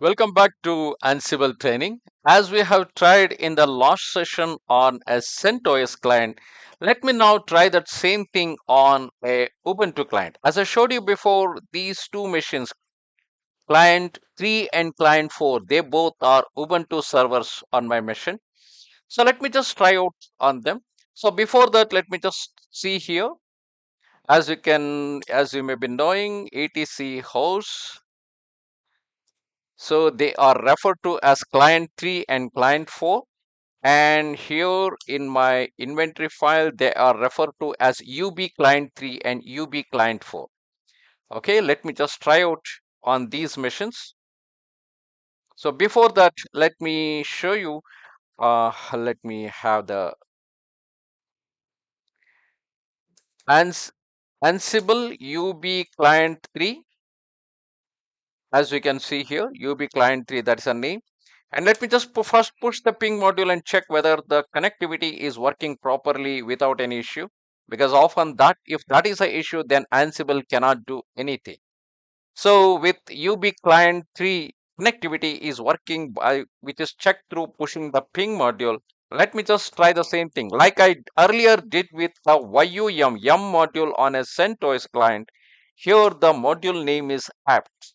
Welcome back to Ansible training. As we have tried in the last session on a CentOS client, let me now try that same thing on a Ubuntu client. As I showed you before, these two machines, client 3 and client 4, they both are Ubuntu servers on my machine. So let me just try out on them. So before that, let me just see here. As you may be knowing, etc host. So they are referred to as client 3 and client 4. And here in my inventory file, they are referred to as UB client 3 and UB client 4. Okay, let me just try out on these machines. So before that, let me show you, let me have the Ans Ansible UB client 3. As we can see here, UB client 3, that's a name. And let me just first push the ping module and check whether the connectivity is working properly without any issue. Because often that if that is a issue, then Ansible cannot do anything. So with UB client 3, connectivity is working by which is checked through pushing the ping module. Let me just try the same thing like I earlier did with the yum module on a CentOS client. Here the module name is apt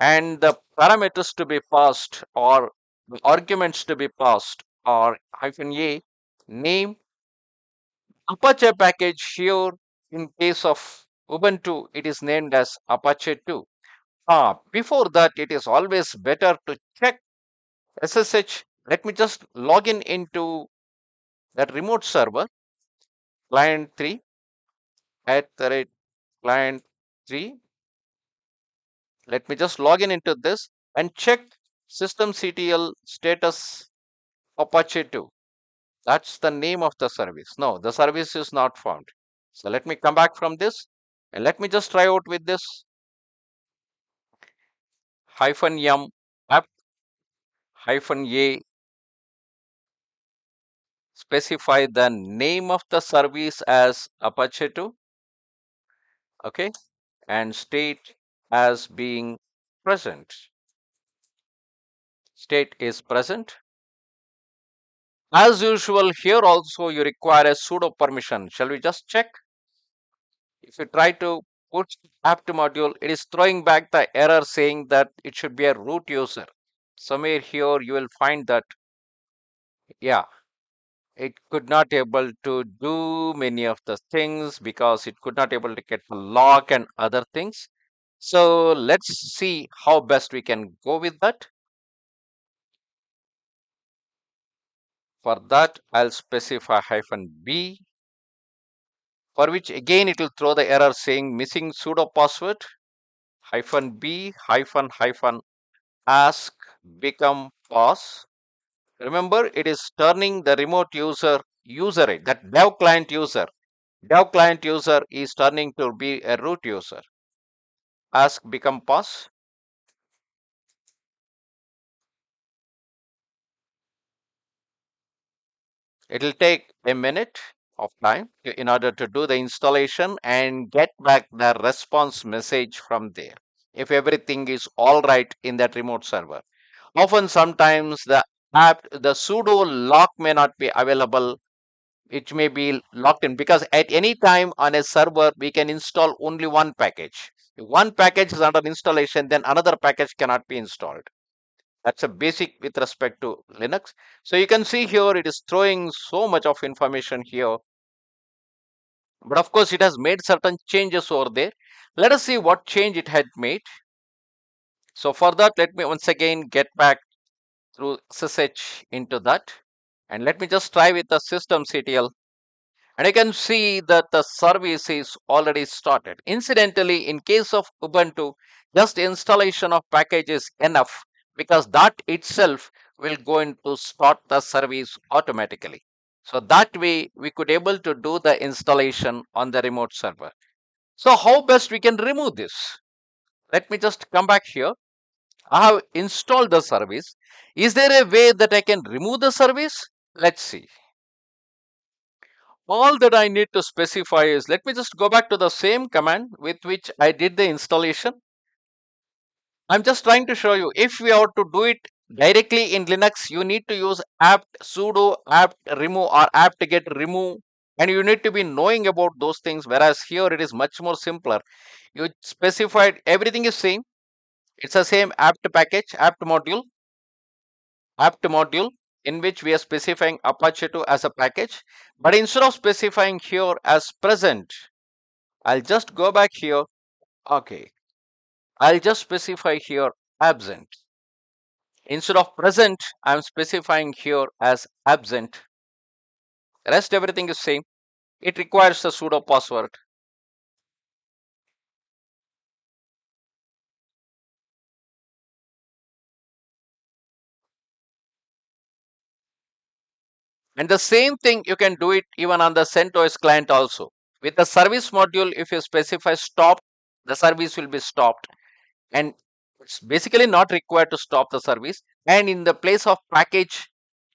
and the parameters to be passed or the arguments to be passed are -a name Apache package. Here in case of Ubuntu it is named as Apache 2. Before that it is always better to check SSH. Let me just log in into that remote server client 3 at the rate client 3. Let me just log in into this and check systemctl status Apache 2. That's the name of the service. No, the service is not found. So let me come back from this and let me just try out with this -yum app -a, specify the name of the service as Apache 2. Okay, and state as being present. State is present. As usual, here also you require a sudo permission. Shall we just check? If you try to put apt module, it is throwing back the error saying that it should be a root user. Somewhere here you will find that, yeah, it could not able to do many of the things because it could not able to get the lock and other things. So let's see how best we can go with that. For that, I'll specify -b, for which again it will throw the error saying missing pseudo password. -b hyphen ask become pause. Remember, it is turning the remote user that dev client user is turning to be a root user. Ask become pause. It will take a minute of time in order to do the installation and get back the response message from there if everything is all right in that remote server. Often sometimes the sudo lock may not be available. It may be locked in because at any time on a server we can install only one package. If one package is under installation, then another package cannot be installed. That's a basic with respect to Linux. So you can see here it is throwing so much of information here, but of course it has made certain changes over there. Let us see what change it had made. So for that, let me once again get back through SSH into that, and let me just try with the systemctl. And you can see that the service is already started. Incidentally, in case of Ubuntu, just installation of package is enough because that itself will going to start the service automatically. So that way we could able to do the installation on the remote server. So how best we can remove this? Let me just come back here. I have installed the service. Is there a way that I can remove the service? Let's see. All that I need to specify is, let me just go back to the same command with which I did the installation. I'm just trying to show you, if we are to do it directly in Linux, you need to use apt sudo apt remove or apt get remove, and you need to be knowing about those things. Whereas here it is much more simpler. You specified everything is same. It's the same apt package, apt module in which we are specifying Apache 2 as a package. But instead of specifying here as present, I'll just go back here. Okay, I'll just specify here absent. Instead of present, I'm specifying here as absent. Rest everything is same. It requires a sudo password. And the same thing you can do it even on the CentOS client also. With the service module, if you specify stop, the service will be stopped. And it's basically not required to stop the service. And in the place of package,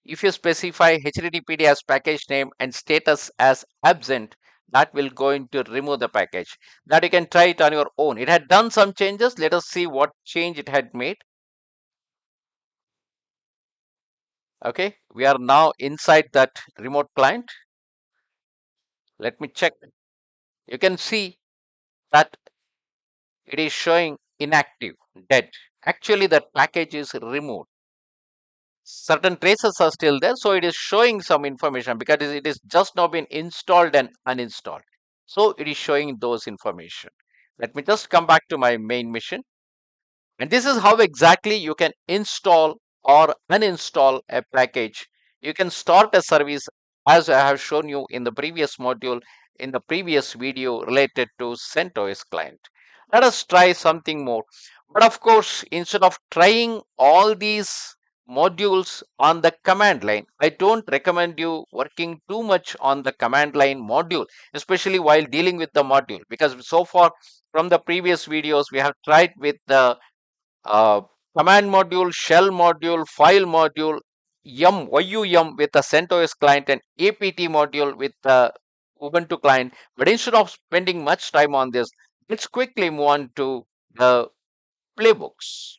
if you specify HTTPD as package name and status as absent, that will going to remove the package. That you can try it on your own. It had done some changes. Let us see what change it had made. Okay, we are now inside that remote client. Let me check. You can see that it is showing inactive, dead. Actually, that package is removed. Certain traces are still there, so it is showing some information because it is just now been installed and uninstalled. So it is showing those information. Let me just come back to my main mission. And this is how exactly you can install or uninstall a package. You can start a service as I have shown you in the previous module, in the previous video related to CentOS client. Let us try something more. But of course, instead of trying all these modules on the command line, I don't recommend you working too much on the command line module, especially while dealing with the module, because so far from the previous videos, we have tried with the uh, command module, shell module, file module, yum with the CentOS client, and apt module with the Ubuntu client. But instead of spending much time on this, let's quickly move on to the playbooks.